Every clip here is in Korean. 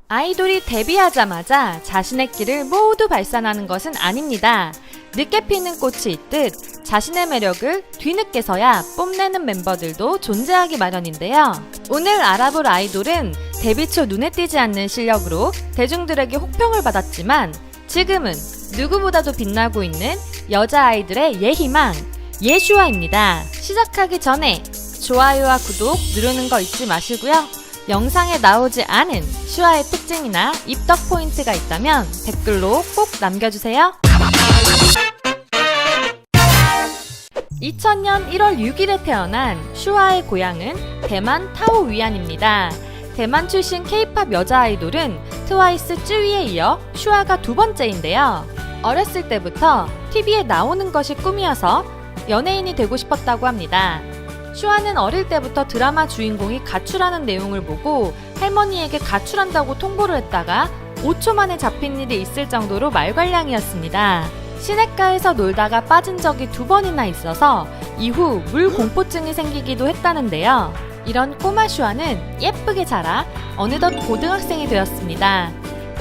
아이돌이 데뷔하자마자 자신의 길을 모두 발산하는 것은 아닙니다. 늦게 피는 꽃이 있듯 자신의 매력을 뒤늦게서야 뽐내는 멤버들도 존재하기 마련인데요. 오늘 알아볼 아이돌은 데뷔 초 눈에 띄지 않는 실력으로 대중들에게 혹평을 받았지만 지금은 누구보다도 빛나고 있는 여자 아이들의 예희망, 예슈아입니다. 시작하기 전에 좋아요와 구독 누르는 거 잊지 마시고요. 영상에 나오지 않은 슈아의 특징이나 입덕 포인트가 있다면 댓글로 꼭 남겨주세요. 2000년 1월 6일에 태어난 슈아의 고향은 대만 타오 위안입니다. 대만 출신 K-팝 여자 아이돌은 트와이스 쯔위에 이어 슈아가 두 번째인데요. 어렸을 때부터 TV에 나오는 것이 꿈이어서 연예인이 되고 싶었다고 합니다. 슈아는 어릴 때부터 드라마 주인공이 가출하는 내용을 보고 할머니에게 가출한다고 통보를 했다가 5초 만에 잡힌 일이 있을 정도로 말괄량이었습니다. 시냇가에서 놀다가 빠진 적이 2번이나 있어서 이후 물 공포증이 생기기도 했다는데요. 이런 꼬마 슈아는 예쁘게 자라 어느덧 고등학생이 되었습니다.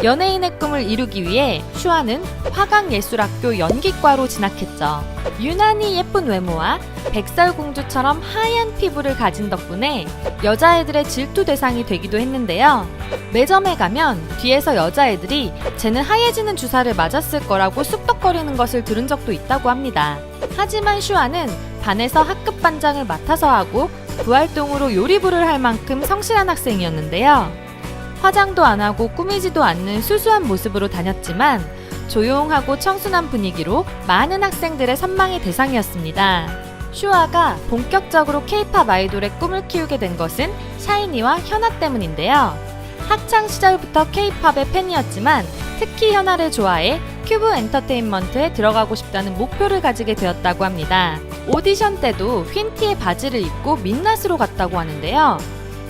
연예인의 꿈을 이루기 위해 슈아는 화강예술학교 연기과로 진학했죠. 유난히 예쁜 외모와 백설공주처럼 하얀 피부를 가진 덕분에 여자애들의 질투 대상이 되기도 했는데요. 매점에 가면 뒤에서 여자애들이 쟤는 하얘지는 주사를 맞았을 거라고 쑥덕거리는 것을 들은 적도 있다고 합니다. 하지만 슈아는 반에서 학급 반장을 맡아서 하고 부활동으로 요리부를 할 만큼 성실한 학생이었는데요. 화장도 안 하고 꾸미지도 않는 수수한 모습으로 다녔지만 조용하고 청순한 분위기로 많은 학생들의 선망의 대상이었습니다. 슈아가 본격적으로 K-팝 아이돌의 꿈을 키우게 된 것은 샤이니와 현아 때문인데요. 학창 시절부터 K-팝의 팬이었지만 특히 현아를 좋아해 큐브 엔터테인먼트에 들어가고 싶다는 목표를 가지게 되었다고 합니다. 오디션 때도 휜티의 바지를 입고 민낯으로 갔다고 하는데요.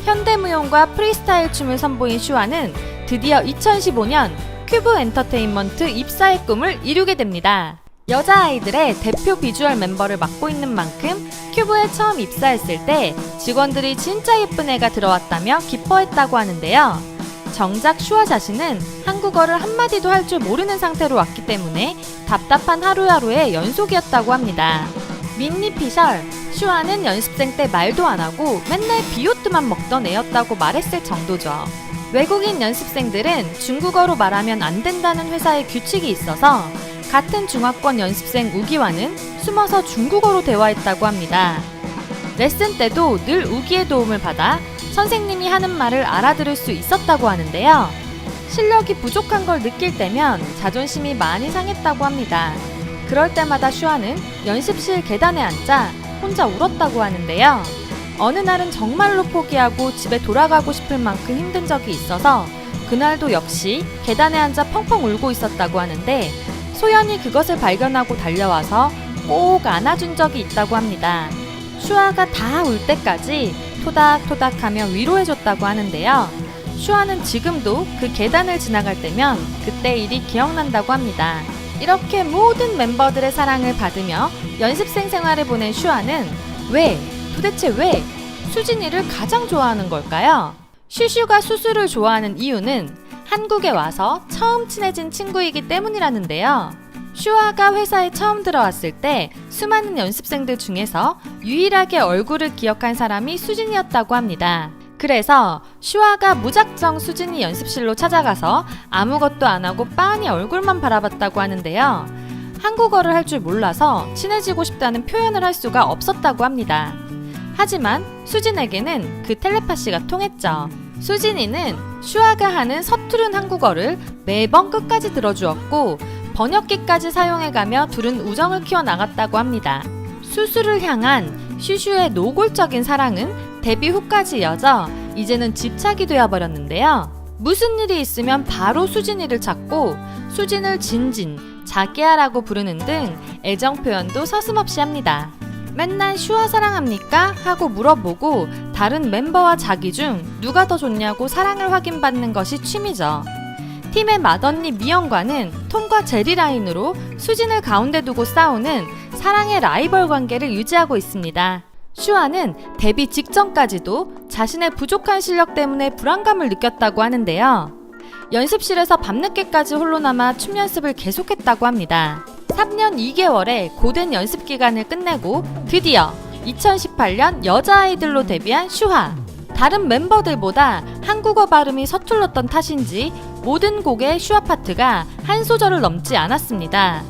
현대무용과 프리스타일 춤을 선보인 슈아는 드디어 2015년 큐브 엔터테인먼트 입사의 꿈을 이루게 됩니다. 여자아이들의 대표 비주얼 멤버를 맡고 있는 만큼 큐브에 처음 입사했을 때 직원들이 진짜 예쁜 애가 들어왔다며 기뻐했다고 하는데요. 정작 슈아 자신은 한국어를 한마디도 할 줄 모르는 상태로 왔기 때문에 답답한 하루하루의 연속이었다고 합니다. 민니 피셜, 슈아는 연습생 때 말도 안 하고 맨날 비오트만 먹던 애였다고 말했을 정도죠. 외국인 연습생들은 중국어로 말하면 안 된다는 회사의 규칙이 있어서 같은 중화권 연습생 우기와는 숨어서 중국어로 대화했다고 합니다. 레슨 때도 늘 우기의 도움을 받아 선생님이 하는 말을 알아들을 수 있었다고 하는데요. 실력이 부족한 걸 느낄 때면 자존심이 많이 상했다고 합니다. 그럴 때마다 슈아는 연습실 계단에 앉아 혼자 울었다고 하는데요. 어느 날은 정말로 포기하고 집에 돌아가고 싶을 만큼 힘든 적이 있어서 그날도 역시 계단에 앉아 펑펑 울고 있었다고 하는데 소연이 그것을 발견하고 달려와서 꼭 안아준 적이 있다고 합니다. 슈아가 다 울 때까지 토닥토닥하며 위로해줬다고 하는데요. 슈아는 지금도 그 계단을 지나갈 때면 그때 일이 기억난다고 합니다. 이렇게 모든 멤버들의 사랑을 받으며 연습생 생활을 보낸 슈아는 도대체 왜 수진이를 가장 좋아하는 걸까요? 슈슈가 수수를 좋아하는 이유는 한국에 와서 처음 친해진 친구이기 때문이라는데요. 슈아가 회사에 처음 들어왔을 때 수많은 연습생들 중에서 유일하게 얼굴을 기억한 사람이 수진이었다고 합니다. 그래서 슈아가 무작정 수진이 연습실로 찾아가서 아무것도 안 하고 빤히 얼굴만 바라봤다고 하는데요. 한국어를 할 줄 몰라서 친해지고 싶다는 표현을 할 수가 없었다고 합니다. 하지만 수진에게는 그 텔레파시가 통했죠. 수진이는 슈아가 하는 서투른 한국어를 매번 끝까지 들어주었고 번역기까지 사용해가며 둘은 우정을 키워나갔다고 합니다. 수수를 향한 슈슈의 노골적인 사랑은 데뷔 후까지 이어져 이제는 집착이 되어버렸는데요. 무슨 일이 있으면 바로 수진이를 찾고 수진을 진진, 자기야라고 부르는 등 애정 표현도 서슴없이 합니다. 맨날 슈아 사랑합니까? 하고 물어보고 다른 멤버와 자기 중 누가 더 좋냐고 사랑을 확인받는 것이 취미죠. 팀의 맏언니 미영과는 톰과 제리 라인으로 수진을 가운데 두고 싸우는 사랑의 라이벌 관계를 유지하고 있습니다. 슈아는 데뷔 직전까지도 자신의 부족한 실력 때문에 불안감을 느꼈다고 하는데요. 연습실에서 밤늦게까지 홀로 남아 춤 연습을 계속했다고 합니다. 3년 2개월의 고된 연습 기간을 끝내고 드디어 2018년 여자 아이들로 데뷔한 슈아. 다른 멤버들보다 한국어 발음이 서툴렀던 탓인지 모든 곡의 슈아 파트가 한 소절을 넘지 않았습니다.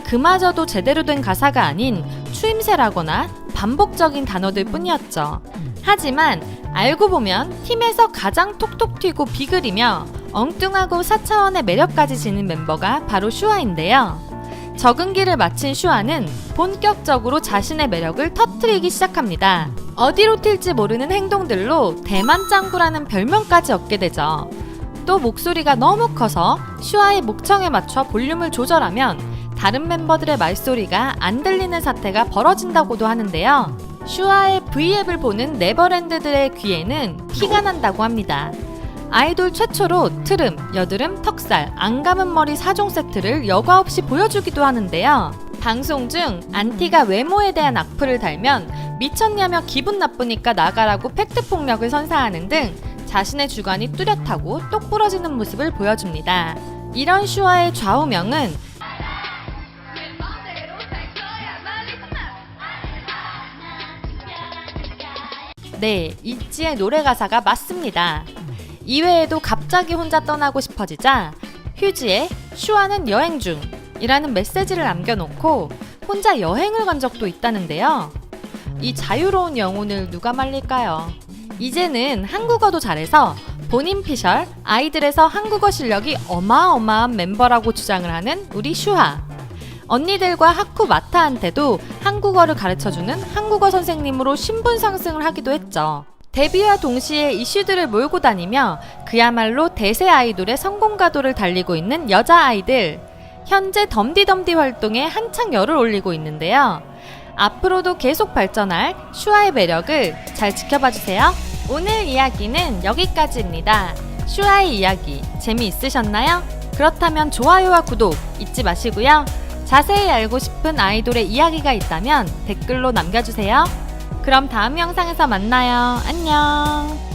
그마저도 제대로 된 가사가 아닌 추임새라거나 반복적인 단어들 뿐이었죠. 하지만 알고 보면 팀에서 가장 톡톡 튀고 비글이며 엉뚱하고 4차원의 매력까지 지닌 멤버가 바로 슈아인데요. 적응기를 마친 슈아는 본격적으로 자신의 매력을 터뜨리기 시작합니다. 어디로 튈지 모르는 행동들로 대만 짱구라는 별명까지 얻게 되죠. 또 목소리가 너무 커서 슈아의 목청에 맞춰 볼륨을 조절하면 다른 멤버들의 말소리가 안 들리는 사태가 벌어진다고도 하는데요. 슈아의 V앱을 보는 네버랜드들의 귀에는 피가 난다고 합니다. 아이돌 최초로 트름, 여드름, 턱살, 안 감은 머리 4종 세트를 여과 없이 보여주기도 하는데요. 방송 중 안티가 외모에 대한 악플을 달면 미쳤냐며 기분 나쁘니까 나가라고 팩트 폭력을 선사하는 등 자신의 주관이 뚜렷하고 똑 부러지는 모습을 보여줍니다. 이런 슈아의 좌우명은 네, 있지의 노래 가사가 맞습니다. 이외에도 갑자기 혼자 떠나고 싶어지자 휴지에 슈아는 여행 중 이라는 메시지를 남겨놓고 혼자 여행을 간 적도 있다는데요. 이 자유로운 영혼을 누가 말릴까요? 이제는 한국어도 잘해서 본인 피셜 아이들에서 한국어 실력이 어마어마한 멤버라고 주장을 하는 우리 슈아. 언니들과 하쿠 마타한테도 한국어를 가르쳐주는 한국어 선생님으로 신분 상승을 하기도 했죠. 데뷔와 동시에 이슈들을 몰고 다니며 그야말로 대세 아이돌의 성공 가도를 달리고 있는 여자 아이들. 현재 덤디덤디 활동에 한창 열을 올리고 있는데요. 앞으로도 계속 발전할 슈아의 매력을 잘 지켜봐주세요. 오늘 이야기는 여기까지입니다. 슈아의 이야기 재미있으셨나요? 그렇다면 좋아요와 구독 잊지 마시고요. 자세히 알고 싶은 아이돌의 이야기가 있다면 댓글로 남겨주세요. 그럼 다음 영상에서 만나요. 안녕.